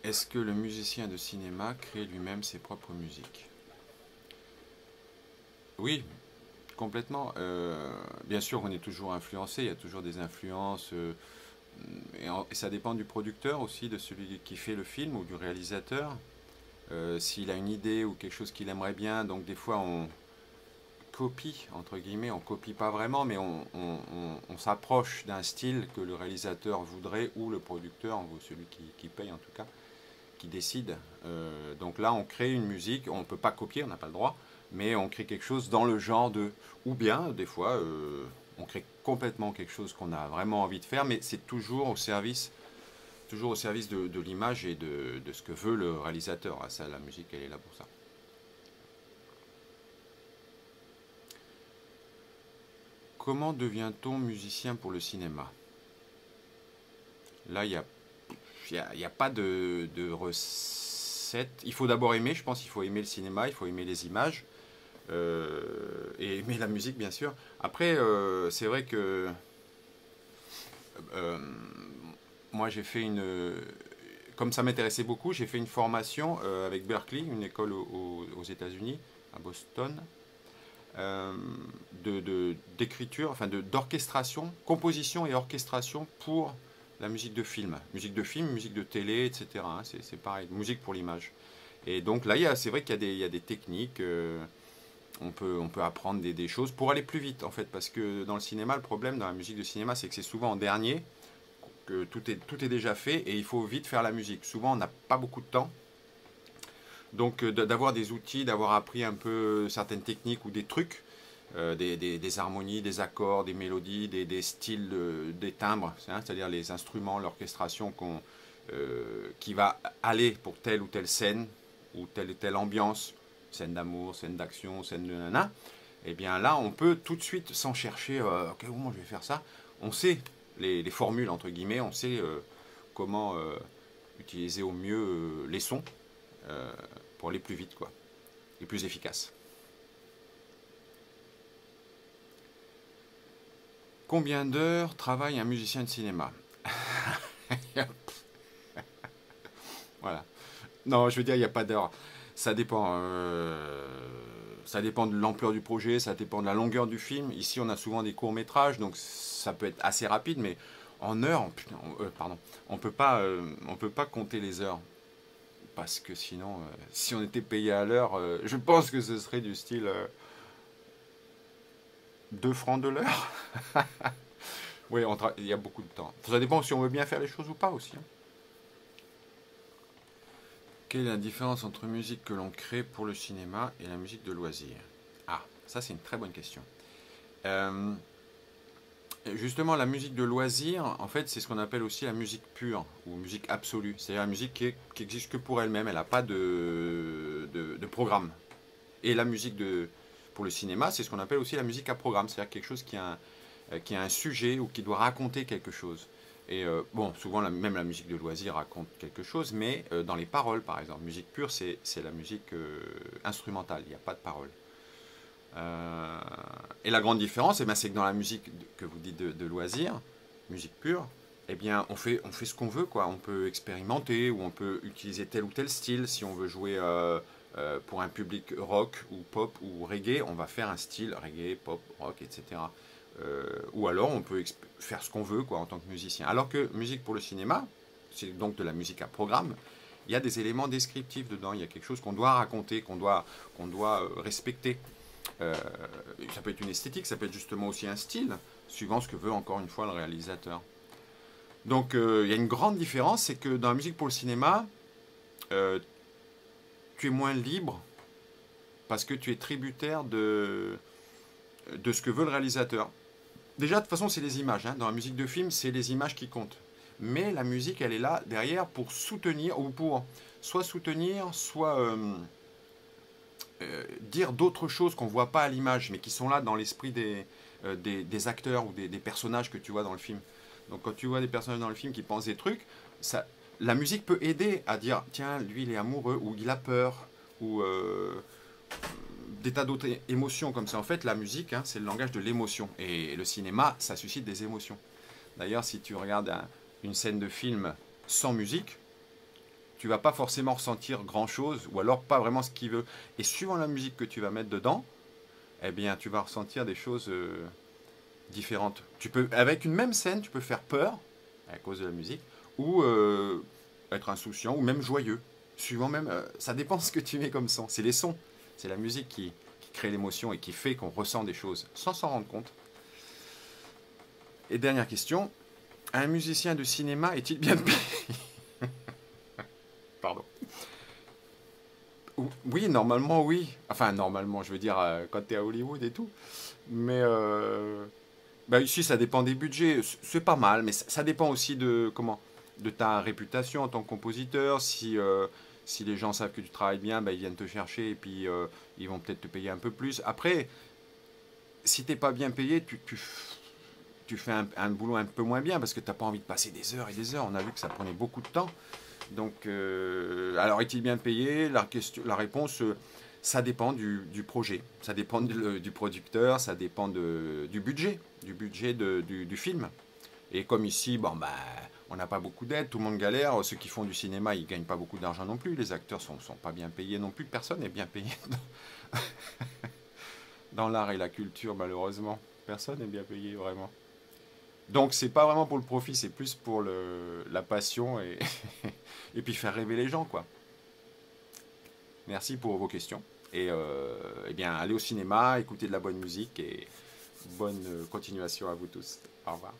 Est-ce que le musicien de cinéma crée lui-même ses propres musiques? Oui, complètement. Bien sûr, on est toujours influencé, il y a toujours des influences, et ça dépend du producteur aussi, de celui qui fait le film ou du réalisateur. S'il a une idée ou quelque chose qu'il aimerait bien, donc des fois on copie, entre guillemets, on copie pas vraiment, mais on s'approche d'un style que le réalisateur voudrait ou le producteur, ou celui qui paye en tout cas, qui décide. Donc là, on crée une musique, on ne peut pas copier, on n'a pas le droit, mais on crée quelque chose dans le genre de... Ou bien, des fois, on crée complètement quelque chose qu'on a vraiment envie de faire, mais c'est toujours au service de l'image et de ce que veut le réalisateur. Ah, ça, la musique, elle est là pour ça. Comment devient-on musicien pour le cinéma? Là, il y a pas de recette. Il faut d'abord aimer, je pense qu'il faut aimer le cinéma, il faut aimer les images, et aimer la musique, bien sûr. Après, c'est vrai que euh, moi, j'ai fait une... Comme ça m'intéressait beaucoup, j'ai fait une formation avec Berkeley, une école aux États-Unis, à Boston, euh, d'écriture, enfin d'orchestration, composition et orchestration pour la musique de film. Musique de film, musique de télé, etc. Hein, c'est pareil, musique pour l'image. Et donc là, c'est vrai qu'il y a des techniques, on peut apprendre des choses pour aller plus vite en fait, parce que dans le cinéma, le problème dans la musique de cinéma, c'est que c'est souvent en dernier, que tout est déjà fait et il faut vite faire la musique. Souvent, on n'a pas beaucoup de temps. Donc d'avoir des outils, d'avoir appris un peu certaines techniques ou des trucs, des harmonies, des accords, des mélodies, des styles, des timbres, hein, c'est-à-dire les instruments, l'orchestration qui va aller pour telle ou telle scène ou telle ambiance, scène d'amour, scène d'action, scène de nana. Et bien là, on peut tout de suite, sans chercher, ok, comment je vais faire ça, on sait les formules, entre guillemets, on sait comment utiliser au mieux les sons euh, pour aller plus vite, quoi, et plus efficace. Combien d'heures travaille un musicien de cinéma? Voilà. Non, je veux dire, il n'y a pas d'heure. Ça dépend. Ça dépend de l'ampleur du projet, ça dépend de la longueur du film. Ici, on a souvent des courts-métrages, donc ça peut être assez rapide, mais en heures, putain, pardon, on peut pas compter les heures. Parce que sinon, si on était payé à l'heure, je pense que ce serait du style 2 francs de l'heure. Oui, il y a beaucoup de temps. Ça dépend si on veut bien faire les choses ou pas aussi, hein. Quelle est la différence entre musique que l'on crée pour le cinéma et la musique de loisir? Ah, ça c'est une très bonne question. Euh, Justement, la musique de loisir, en fait, c'est ce qu'on appelle aussi la musique pure ou musique absolue. C'est-à-dire la musique qui existe que pour elle-même, elle n'a pas de programme. Et la musique pour le cinéma, c'est ce qu'on appelle aussi la musique à programme, c'est-à-dire quelque chose qui a un sujet ou qui doit raconter quelque chose. Et bon, souvent même la musique de loisir raconte quelque chose, mais dans les paroles, par exemple, musique pure, c'est la musique instrumentale, il n'y a pas de paroles. Et la grande différence, eh ben, c'est que dans la musique que vous dites de loisir, musique pure, eh bien, on fait ce qu'on veut, quoi. On peut expérimenter ou on peut utiliser tel ou tel style. Si on veut jouer pour un public rock ou pop ou reggae, on va faire un style reggae, pop, rock, etc. Ou alors on peut faire ce qu'on veut, quoi, en tant que musicien. Alors que musique pour le cinéma, c'est donc de la musique à programme. Il y a des éléments descriptifs dedans. Il y a quelque chose qu'on doit raconter, qu'on doit respecter. Euh, Ça peut être une esthétique, ça peut être justement aussi un style, suivant ce que veut encore une fois le réalisateur. Donc il y a une grande différence, c'est que dans la musique pour le cinéma, euh, tu es moins libre parce que tu es tributaire de ce que veut le réalisateur. Déjà, de toute façon, c'est les images, hein. Dans la musique de film, c'est les images qui comptent. Mais la musique, elle est là derrière pour soutenir, ou pour soit soutenir, soit dire d'autres choses qu'on ne voit pas à l'image, mais qui sont là dans l'esprit des acteurs ou des personnages que tu vois dans le film. Donc quand tu vois des personnages dans le film qui pensent des trucs, la musique peut aider à dire, tiens, lui il est amoureux, ou il a peur, ou des tas d'autres émotions comme ça. En fait, la musique, hein, c'est le langage de l'émotion. Et le cinéma, ça suscite des émotions. D'ailleurs, si tu regardes une scène de film sans musique, tu vas pas forcément ressentir grand-chose, ou alors pas vraiment ce qu'il veut. Et suivant la musique que tu vas mettre dedans, eh bien, tu vas ressentir des choses différentes. Tu peux, avec une même scène, tu peux faire peur, à cause de la musique, ou être insouciant, ou même joyeux. Suivant même, ça dépend de ce que tu mets comme son. C'est les sons, c'est la musique qui crée l'émotion et qui fait qu'on ressent des choses, sans s'en rendre compte. Et dernière question, un musicien de cinéma est-il bien payé? Pardon. Oui, normalement, oui. Enfin, normalement, je veux dire, quand tu es à Hollywood et tout. Mais bah, ici, ça dépend des budgets. C'est pas mal, mais ça dépend aussi de comment, de ta réputation en tant que compositeur. Si les gens savent que tu travailles bien, bah, ils viennent te chercher et puis ils vont peut-être te payer un peu plus. Après, si t'es pas bien payé, tu fais un boulot un peu moins bien parce que t'as pas envie de passer des heures et des heures. On a vu que ça prenait beaucoup de temps. Donc, alors est-il bien payé? La réponse, ça dépend du projet, ça dépend du producteur, ça dépend du budget du film. Et comme ici, bon, bah, on n'a pas beaucoup d'aide, tout le monde galère. Ceux qui font du cinéma, ils gagnent pas beaucoup d'argent non plus. Les acteurs sont pas bien payés non plus. Personne n'est bien payé dans l'art et la culture, malheureusement. Personne n'est bien payé, vraiment. Donc c'est pas vraiment pour le profit, c'est plus pour la passion et, et puis faire rêver les gens, quoi. Merci pour vos questions. Et eh bien, allez au cinéma, écoutez de la bonne musique et bonne continuation à vous tous. Au revoir.